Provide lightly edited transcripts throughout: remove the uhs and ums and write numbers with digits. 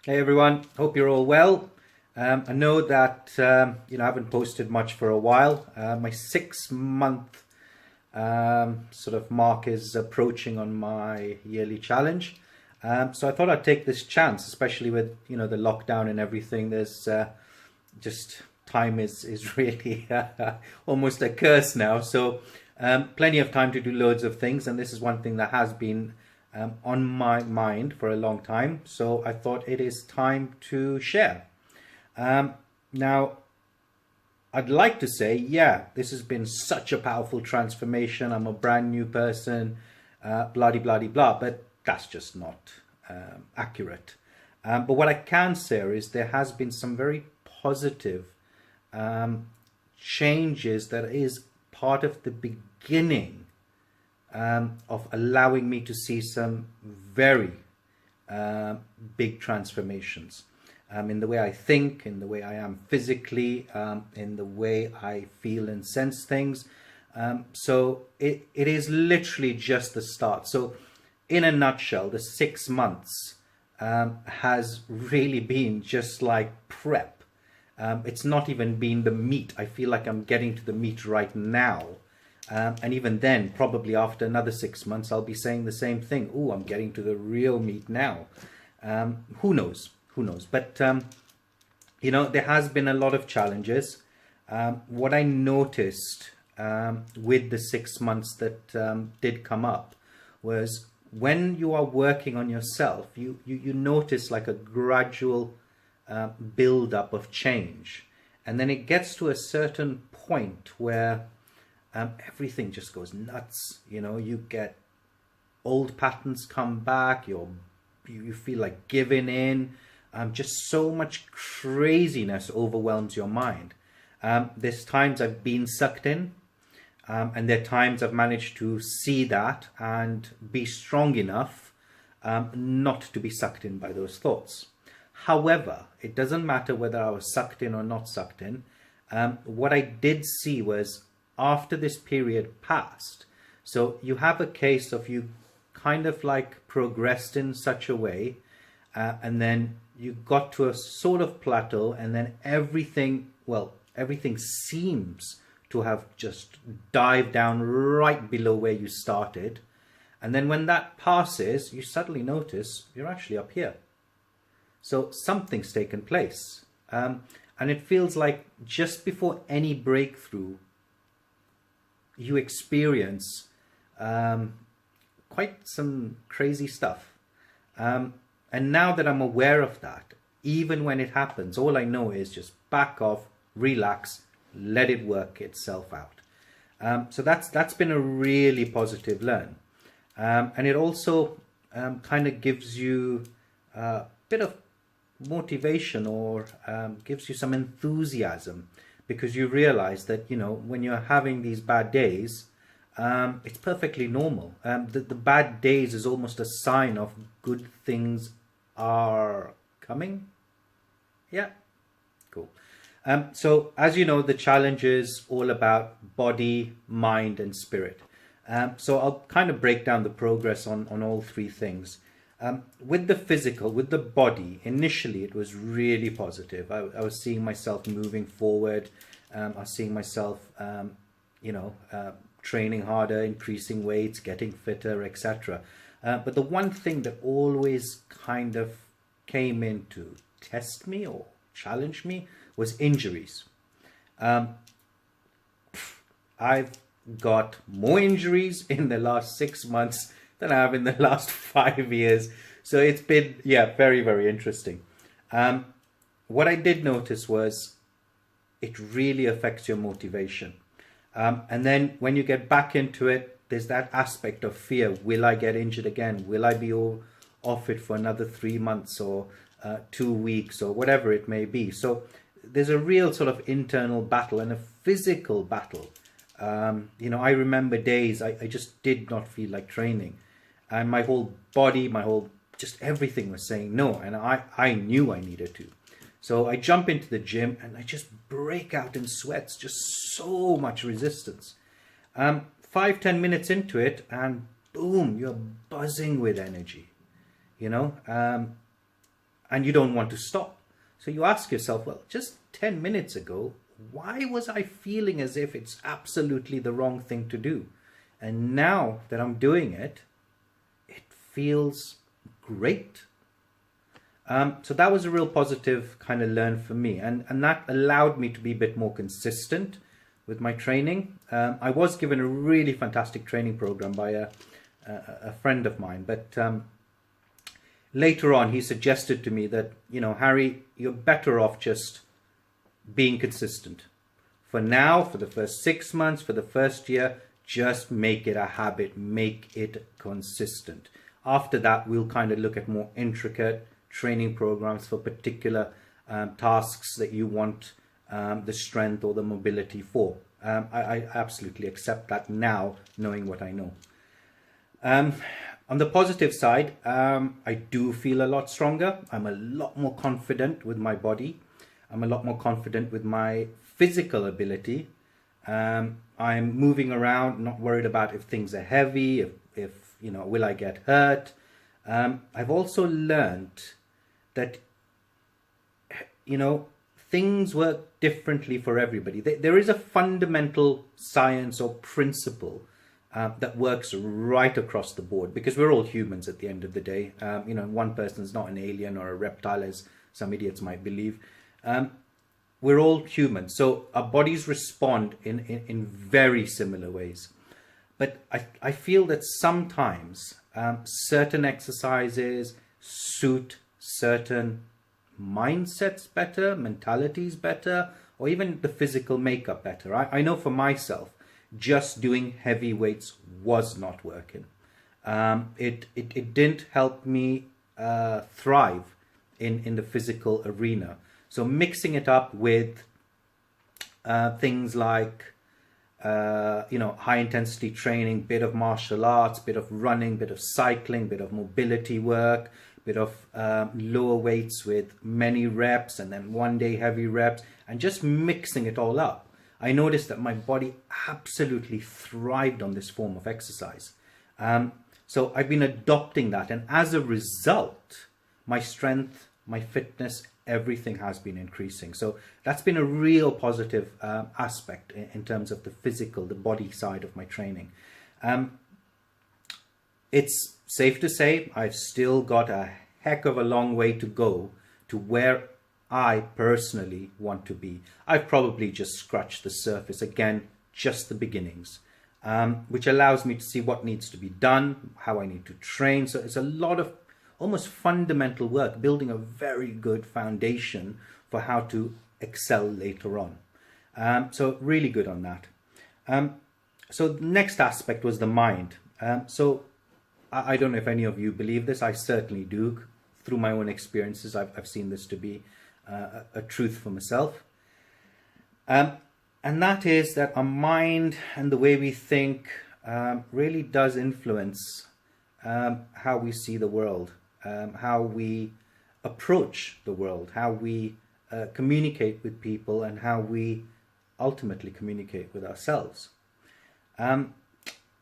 Hey everyone, hope you're all well. I know that I haven't posted much for a while. My 6 month sort of mark is approaching on my yearly challenge. So I thought I'd take this chance, especially with the lockdown and everything. There's just time is really almost a curse now. So plenty of time to do loads of things, and this is one thing that has been on my mind for a long time. So I thought it is time to share. Now, I'd like to say, yeah, this has been such a powerful transformation. I'm a brand new person, blah, blah, blah, blah, but that's just not accurate. But what I can say is there has been some very positive changes that is part of the beginning of allowing me to see some very big transformations in the way I think, in the way I am physically, in the way I feel and sense things. So it is literally just the start. So in a nutshell, the 6 months has really been just like prep. It's not even been the meat. I feel like I'm getting to the meat right now. And even then, probably after another 6 months, I'll be saying the same thing. Oh, I'm getting to the real meat now. Who knows? Who knows? But, there has been a lot of challenges. What I noticed with the 6 months that did come up was when you are working on yourself, you notice like a gradual build up of change. And then it gets to a certain point where everything just goes nuts. You get old patterns come back, you feel like giving in. Just so much craziness overwhelms your mind. There's times I've been sucked in, and there are times I've managed to see that and be strong enough not to be sucked in by those thoughts. However, it doesn't matter whether I was sucked in or not sucked in. What I did see was after this period passed, so you have a case of you kind of like progressed in such a way, and then you got to a sort of plateau, and then everything seems to have just dived down right below where you started. And then when that passes, you suddenly notice you're actually up here. So something's taken place. And it feels like just before any breakthrough, you experience quite some crazy stuff. And now that I'm aware of that, even when it happens, all I know is just back off, relax, let it work itself out. So that's been a really positive learn. And it also kind of gives you a bit of motivation, or gives you some enthusiasm, because you realize that, when you're having these bad days, it's perfectly normal. The bad days is almost a sign of good things are coming. Yeah, cool. So as you know, the challenge is all about body, mind, and spirit. So I'll kind of break down the progress on all three things. With the physical, with the body, initially it was really positive. I was seeing myself moving forward. I was seeing myself, training harder, increasing weights, getting fitter, etc. But the one thing that always kind of came in to test me or challenge me was injuries. I've got more injuries in the last 6 months than I have in the last 5 years. So it's been, very, very interesting. What I did notice was it really affects your motivation. And then when you get back into it, there's that aspect of fear. Will I get injured again? Will I be off it for another 3 months or 2 weeks or whatever it may be? So there's a real sort of internal battle and a physical battle. I remember days I just did not feel like training, and my whole body, just everything was saying no, and I knew I needed to. So I jump into the gym and I just break out in sweats, just so much resistance. 5-10 minutes into it, and boom, you're buzzing with energy. and you don't want to stop. So you ask yourself, well, just 10 minutes ago, why was I feeling as if it's absolutely the wrong thing to do? And now that I'm doing it, it feels great. So that was a real positive kind of learn for me. And that allowed me to be a bit more consistent with my training. I was given a really fantastic training program by a friend of mine, but later on he suggested to me that, Harry, you're better off just being consistent. For now, for the first 6 months, for the first year, just make it a habit, make it consistent. After that, we'll kind of look at more intricate training programs for particular tasks that you want the strength or the mobility for. I absolutely accept that now, knowing what I know. On the positive side, I do feel a lot stronger. I'm a lot more confident with my body. I'm a lot more confident with my physical ability. I'm moving around, not worried about if things are heavy, if will I get hurt. I've also learned that, things work differently for everybody. There is a fundamental science or principle that works right across the board, because we're all humans at the end of the day. One person's not an alien or a reptile, as some idiots might believe. We're all human, so our bodies respond in very similar ways. But I feel that sometimes certain exercises suit certain mindsets better, mentalities better, or even the physical makeup better. I know for myself, just doing heavy weights was not working. It didn't help me thrive in the physical arena. So mixing it up with things like, high intensity training, bit of martial arts, bit of running, bit of cycling, bit of mobility work, bit of lower weights with many reps, and then one day heavy reps, and just mixing it all up. I noticed that my body absolutely thrived on this form of exercise. So I've been adopting that, and as a result, my strength, my fitness, everything has been increasing. So that's been a real positive aspect in terms of the physical, the body side of my training. It's safe to say I've still got a heck of a long way to go to where I personally want to be. I've probably just scratched the surface, again, just the beginnings, which allows me to see what needs to be done, how I need to train. So it's a lot of almost fundamental work, building a very good foundation for how to excel later on. So really good on that. So the next aspect was the mind. So I don't know if any of you believe this. I certainly do. Through my own experiences, I've seen this to be a truth for myself. And that is that our mind and the way we think really does influence how we see the world, how we approach the world, how we communicate with people, and how we ultimately communicate with ourselves.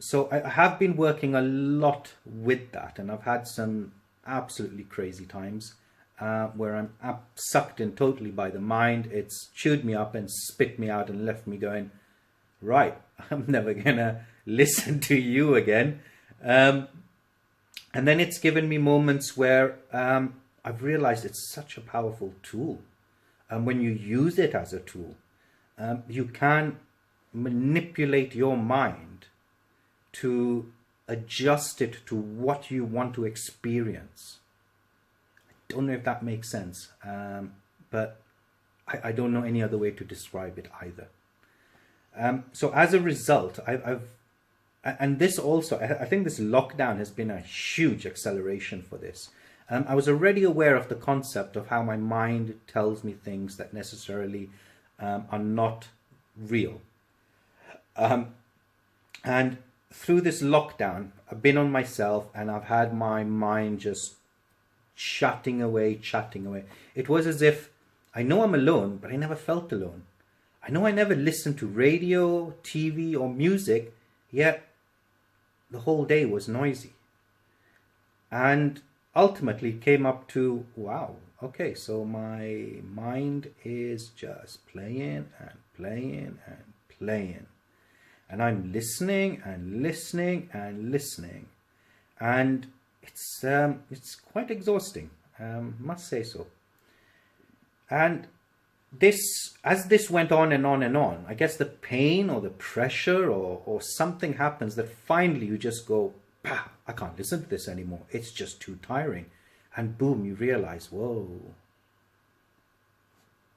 So I have been working a lot with that, and I've had some absolutely crazy times where I'm sucked in totally by the mind. It's chewed me up and spit me out and left me going, right, I'm never gonna listen to you again. And then it's given me moments where I've realized it's such a powerful tool. And when you use it as a tool, you can manipulate your mind to adjust it to what you want to experience. I don't know if that makes sense, but I don't know any other way to describe it either. So as a result, and this also, I think this lockdown has been a huge acceleration for this. I was already aware of the concept of how my mind tells me things that necessarily are not real. And through this lockdown, I've been on myself, and I've had my mind just chatting away. It was as if I know I'm alone, but I never felt alone. I know I never listened to radio, TV, or music, yet the whole day was noisy. And ultimately came up to, wow, okay, so my mind is just playing and playing and playing. And I'm listening and listening and listening. And it's quite exhausting, must say so. And as this went on and on and on, I guess the pain or the pressure or something happens that finally you just go, bah, I can't listen to this anymore. It's just too tiring. And boom, you realize, whoa,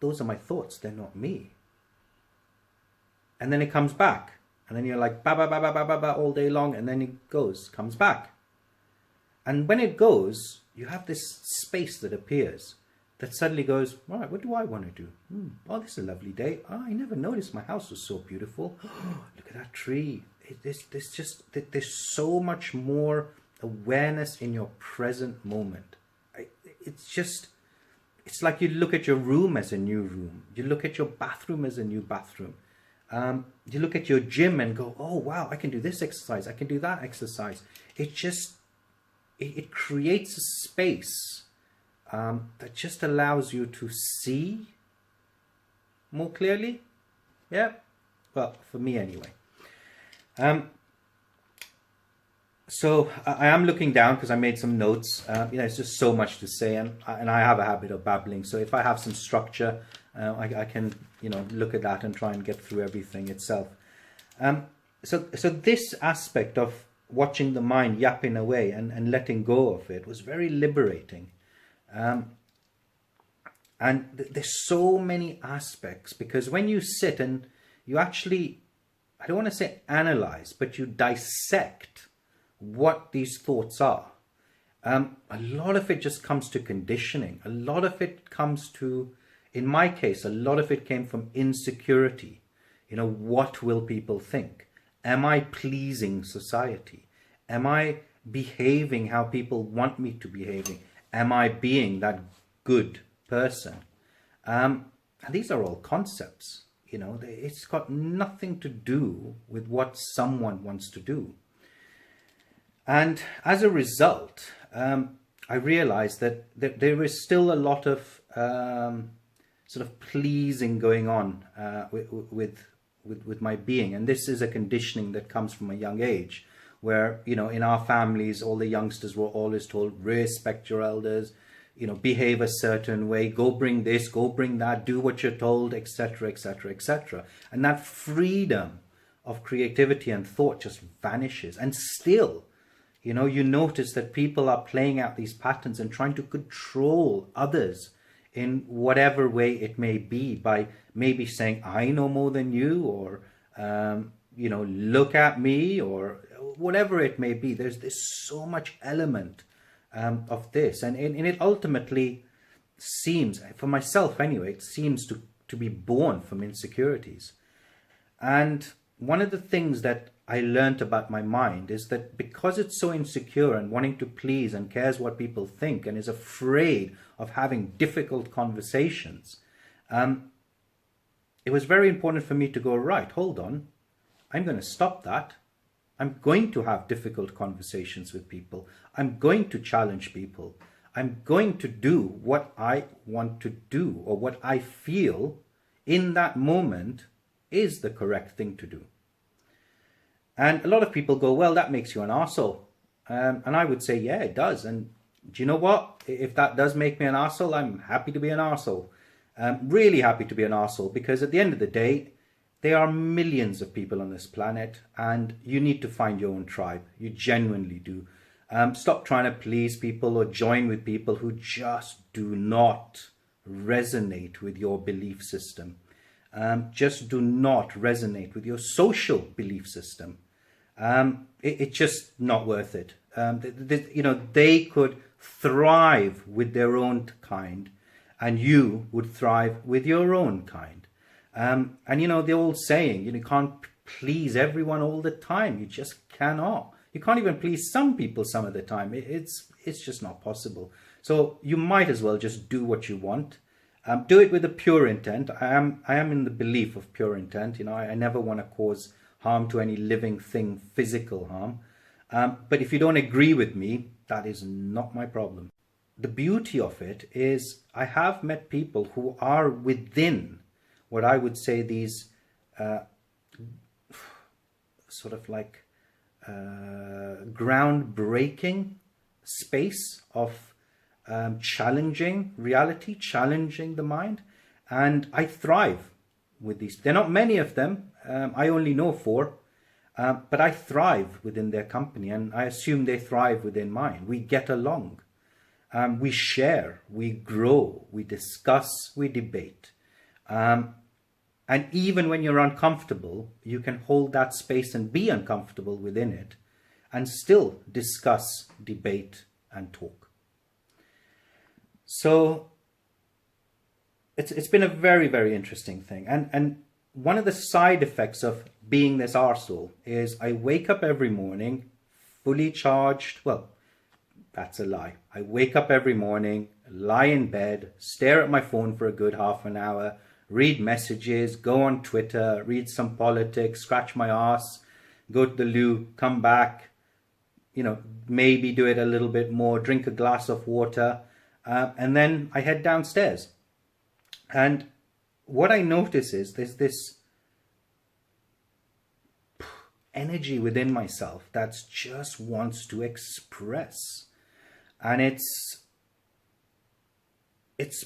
those are my thoughts. They're not me. And then it comes back. And then you're like, ba, ba, ba, ba, ba, ba, ba, all day long. And then it comes back. And when it goes, you have this space that appears that suddenly goes, all right, what do I want to do? Oh, this is a lovely day. Oh, I never noticed my house was so beautiful. Look at that tree. There's so much more awareness in your present moment. It's like you look at your room as a new room. You look at your bathroom as a new bathroom. You look at your gym and go, oh, wow, I can do this exercise. I can do that exercise. It creates a space that just allows you to see more clearly. Yeah. Well, for me anyway. So I am looking down because I made some notes. It's just so much to say, and I have a habit of babbling. So if I have some structure, I can look at that and try and get through everything itself. So this aspect of watching the mind yapping away and letting go of it was very liberating. And there's so many aspects, because when you sit and you actually, I don't want to say analyze, but you dissect what these thoughts are. A lot of it just comes to conditioning. A lot of it comes to, in my case, a lot of it came from insecurity. What will people think? Am I pleasing society? Am I behaving how people want me to behaving? Am I being that good person? And these are all concepts. It's got nothing to do with what someone wants to do. And as a result, I realized that there is still a lot of sort of pleasing going on with my being. And this is a conditioning that comes from a young age, where, in our families, all the youngsters were always told, respect your elders, behave a certain way, go bring this, go bring that, do what you're told, etc., etc., etc. And that freedom of creativity and thought just vanishes. And still, you notice that people are playing out these patterns and trying to control others in whatever way it may be, by maybe saying, I know more than you, or, look at me, or whatever it may be. There's so much element of this. And it ultimately seems, for myself anyway, it seems to be born from insecurities. And one of the things that I learned about my mind is that because it's so insecure and wanting to please and cares what people think and is afraid of having difficult conversations, it was very important for me to go, right, hold on, I'm going to stop that. I'm going to have difficult conversations with people. I'm going to challenge people. I'm going to do what I want to do, or what I feel in that moment is the correct thing to do. And a lot of people go, well, that makes you an arsehole. And I would say, yeah, it does. And do you know what? If that does make me an arsehole, I'm happy to be an arsehole. Really happy to be an arsehole, because at the end of the day, there are millions of people on this planet, and you need to find your own tribe. You genuinely do. Stop trying to please people or join with people who just do not resonate with your belief system. Just do not resonate with your social belief system. It's just not worth it. They could thrive with their own kind, and you would thrive with your own kind. And the old saying, you can't please everyone all the time. You just cannot. You can't even please some people some of the time. It's just not possible. So you might as well just do what you want. Do it with a pure intent. I am in the belief of pure intent. I never want to cause harm to any living thing, physical harm. But if you don't agree with me, that is not my problem. the beauty of it is I have met people who are within what I would say these sort of like groundbreaking space of challenging reality, challenging the mind. And I thrive with these. There are not many of them. I only know 4. But I thrive within their company, and I assume they thrive within mine. We get along. We share, we grow, we discuss, we debate. And even when you're uncomfortable, you can hold that space and be uncomfortable within it and still discuss, debate, and talk. So it's been a very, very interesting thing. And one of the side effects of being this arsehole is I wake up every morning fully charged. Well, that's a lie. I wake up every morning, lie in bed, stare at my phone for a good half an hour, read messages, go on Twitter, read some politics, scratch my ass, go to the loo, come back, maybe do it a little bit more, drink a glass of water, and then I head downstairs. And what I notice is there's this energy within myself that just wants to express. And it's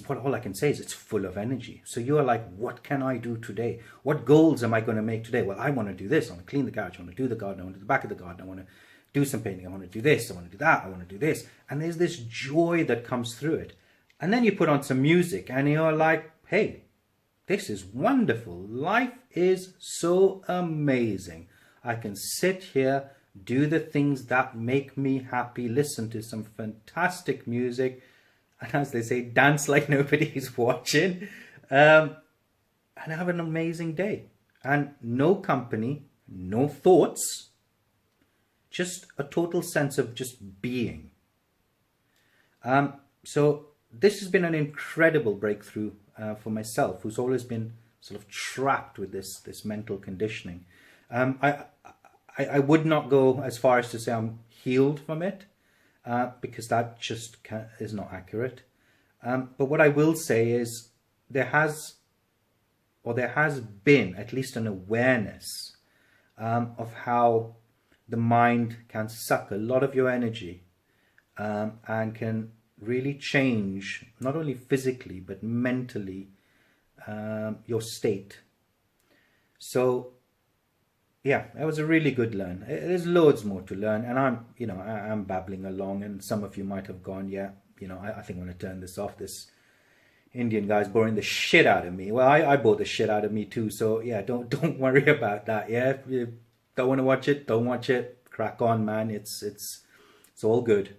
what all I can say is it's full of energy. So you are like, what can I do today? What goals am I going to make today? Well, I want to do this. I want to clean the garage. I want to do the garden. I want to do the back of the garden. I want to do some painting. I want to do this. I want to do that. I want to do this. And there's this joy that comes through it. And then you put on some music and you're like, hey, this is wonderful. Life is so amazing. I can sit here, do the things that make me happy, listen to some fantastic music, and as they say, dance like nobody's watching, and have an amazing day. And no company, no thoughts, just a total sense of just being. So this has been an incredible breakthrough for myself, who's always been sort of trapped with this mental conditioning. I would not go as far as to say I'm healed from it, because that just is not accurate. But what I will say is there has been at least an awareness of how the mind can suck a lot of your energy and can really change not only physically but mentally your state. So yeah, it was a really good learn. There's loads more to learn, and I'm babbling along, and some of you might have gone, yeah, I think I'm going to turn this off. This Indian guy's boring the shit out of me. Well, I bore the shit out of me too. So yeah, don't worry about that. Yeah, if you don't want to watch it, don't watch it. Crack on, man. It's all good.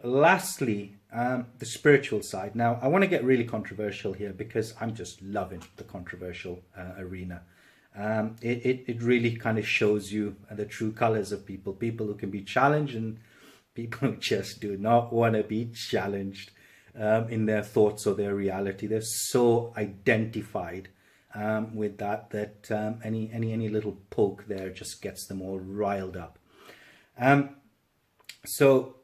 Lastly, the spiritual side. Now, I want to get really controversial here because I'm just loving the controversial arena. It really kind of shows you the true colors of people who can be challenged and people who just do not want to be challenged in their thoughts or their reality. They're so identified with that any little poke there just gets them all riled up. So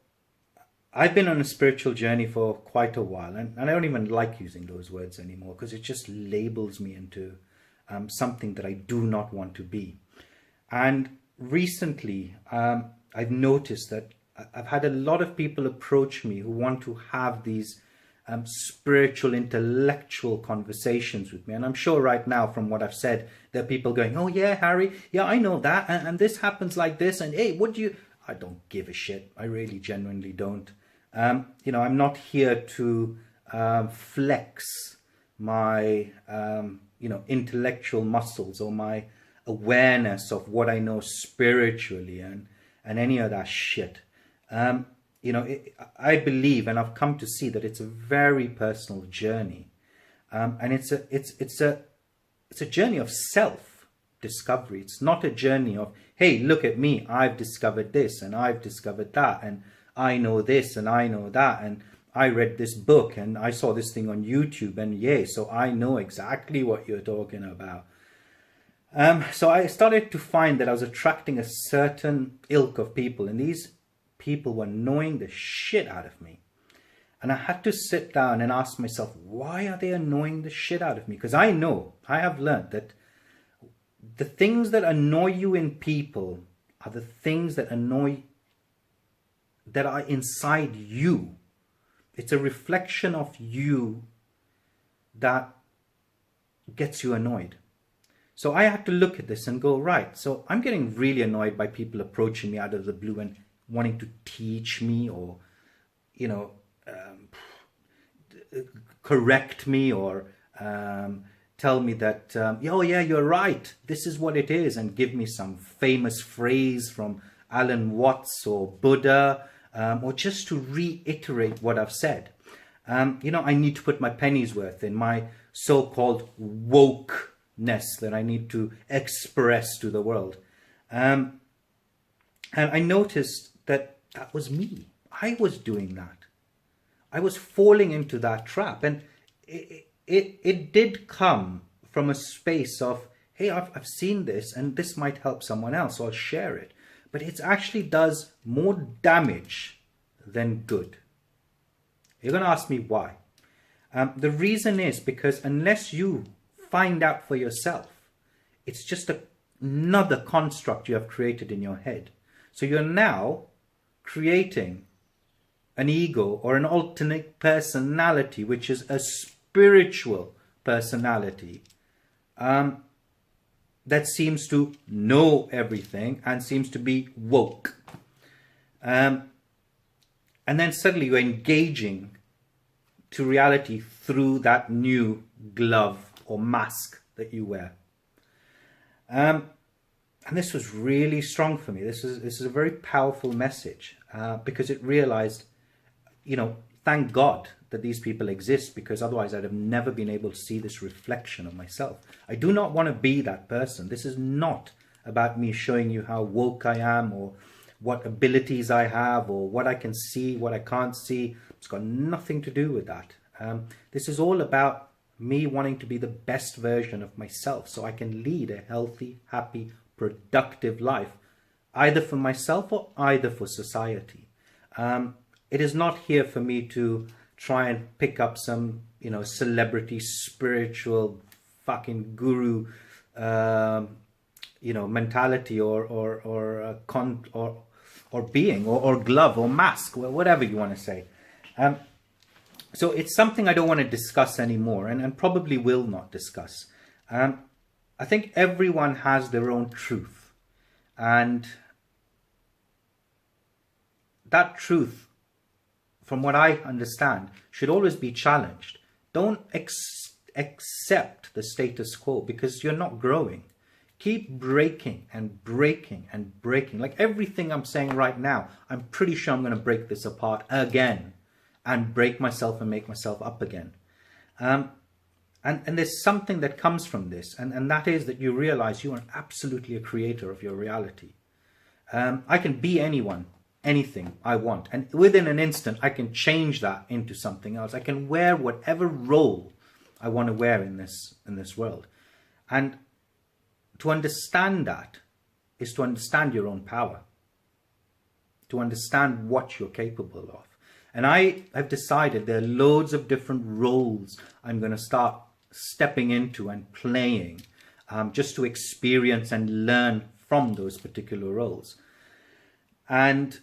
I've been on a spiritual journey for quite a while, and I don't even like using those words anymore because it just labels me into something that I do not want to be. And recently, I've noticed that I've had a lot of people approach me who want to have these spiritual, intellectual conversations with me. And I'm sure right now, from what I've said, there are people going, oh yeah, Harry, yeah, I know that. And this happens like this. And hey, what do you... I don't give a shit. I really genuinely don't. I'm not here to flex my... intellectual muscles or my awareness of what I know spiritually and any of that shit. I believe, and I've come to see that it's a very personal journey, and it's a journey of self-discovery. It's not a journey of, hey, look at me, I've discovered this and I've discovered that, and I know this and I know that, and I read this book and I saw this thing on YouTube, and yeah, so I know exactly what you're talking about. So I started to find that I was attracting a certain ilk of people, and these people were annoying the shit out of me. And I had to sit down and ask myself, why are they annoying the shit out of me? Because I know, I have learned that the things that annoy you in people are the things that are inside you. It's a reflection of you that gets you annoyed. So I had to look at this and go, right, so I'm getting really annoyed by people approaching me out of the blue and wanting to teach me or, correct me or tell me that, oh yeah, you're right, this is what it is, and give me some famous phrase from Alan Watts or Buddha, or just to reiterate what I've said. I need to put my penny's worth in my so-called wokeness that I need to express to the world. And I noticed that was me. I was doing that. I was falling into that trap. And it did come from a space of, hey, I've seen this and this might help someone else, so I'll share it. But it actually does more damage than good. You're going to ask me why. The reason is because unless you find out for yourself, it's just another construct you have created in your head. So you're now creating an ego or an alternate personality, which is a spiritual personality that seems to know everything and seems to be woke. And then suddenly you're engaging to reality through that new glove or mask that you wear. And this was really strong for me. This is a very powerful message because it realized, thank God that these people exist, because otherwise I'd have never been able to see this reflection of myself. I do not want to be that person. This is not about me showing you how woke I am or what abilities I have or what I can see, what I can't see. It's got nothing to do with that. This is all about me wanting to be the best version of myself so I can lead a healthy, happy, productive life, either for myself or either for society. It is not here for me to try and pick up some, celebrity, spiritual, fucking guru, mentality or being or glove or mask or whatever you want to say. So it's something I don't want to discuss anymore and probably will not discuss. I think everyone has their own truth, and that truth, from what I understand, should always be challenged. Don't accept the status quo, because you're not growing. Keep breaking and breaking and breaking. Like everything I'm saying right now, I'm pretty sure I'm going to break this apart again and break myself and make myself up again. And there's something that comes from this, and that is that you realize you are absolutely a creator of your reality. I can be anyone, anything I want, and within an instant I can change that into something else. I can wear whatever role I want to wear in this world. And to understand that is to understand your own power, to understand what you're capable of. And I have decided there are loads of different roles I'm going to start stepping into and playing, just to experience and learn from those particular roles. And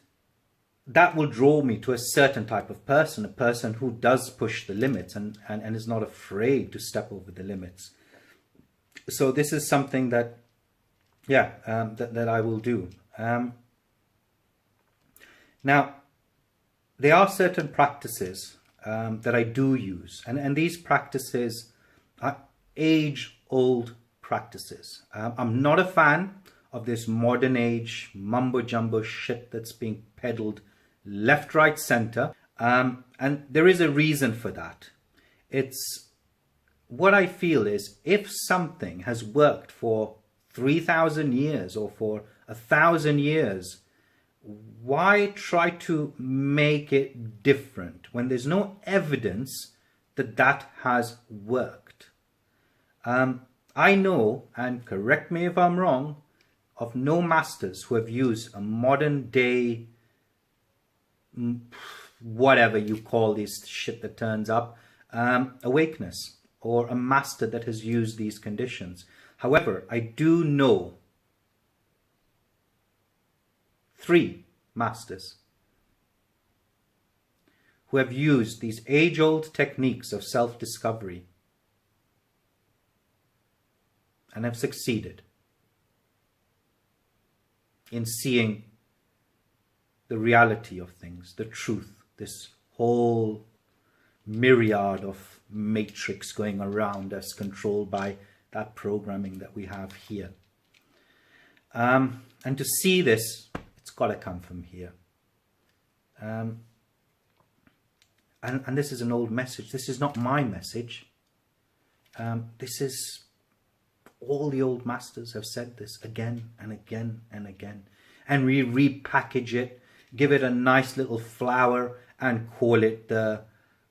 that will draw me to a certain type of person, a person who does push the limits and is not afraid to step over the limits. So this is something that, that I will do. Now, there are certain practices that I do use, and these practices are age-old practices. I'm not a fan of this modern age mumbo-jumbo shit that's being peddled left, right, center. And there is a reason for that. It's what I feel is, if something has worked for 3,000 years or for 1,000 years, why try to make it different when there's no evidence that that has worked? I know, and correct me if I'm wrong, of no masters who have used a modern day whatever you call this shit that turns up, awakeness, or a master that has used these conditions. However, I do know 3 masters who have used these age-old techniques of self-discovery and have succeeded in seeing the reality of things, the truth, this whole myriad of matrix going around us, controlled by that programming that we have here. And to see this, it's got to come from here. And this is an old message. This is not my message. This is, all the old masters have said this again and again and again. And we repackage it, give it a nice little flower, and call it the,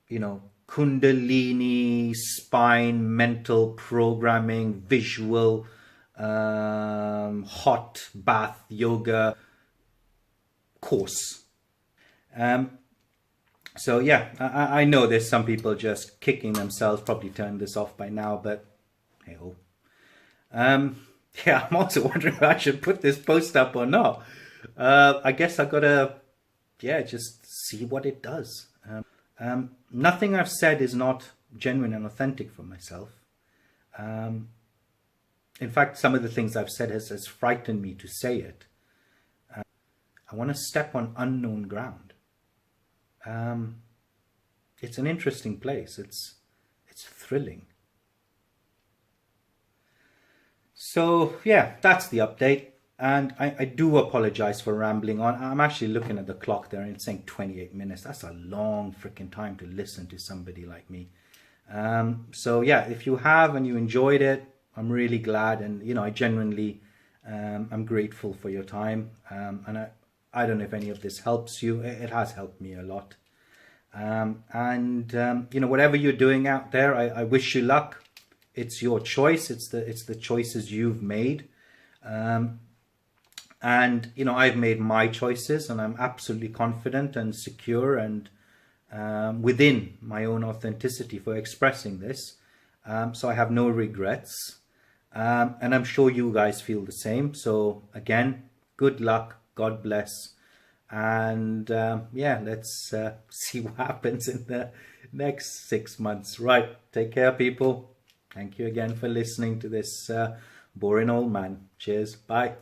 you know, Kundalini, spine, mental programming, visual, hot bath yoga course. So yeah, I know there's some people just kicking themselves, probably turned this off by now, but hey ho. Yeah, I'm also wondering if I should put this post up or not. I guess I gotta, yeah, just see what it does. Nothing I've said is not genuine and authentic for myself. In fact, some of the things I've said has frightened me to say it. I want to step on unknown ground. It's an interesting place. It's thrilling. So yeah, that's the update. And I do apologize for rambling on. I'm actually looking at the clock there and it's saying 28 minutes. That's a long freaking time to listen to somebody like me. So yeah, if you have and you enjoyed it, I'm really glad. And, you know, I genuinely, I'm grateful for your time. And I don't know if any of this helps you. It has helped me a lot. You know, whatever you're doing out there, I wish you luck. It's your choice. It's the choices you've made. And, you know, I've made my choices and I'm absolutely confident and secure and within my own authenticity for expressing this. So I have no regrets. And I'm sure you guys feel the same. So again, good luck. God bless. And yeah, let's see what happens in the next 6 months. Right. Take care, people. Thank you again for listening to this boring old man. Cheers. Bye.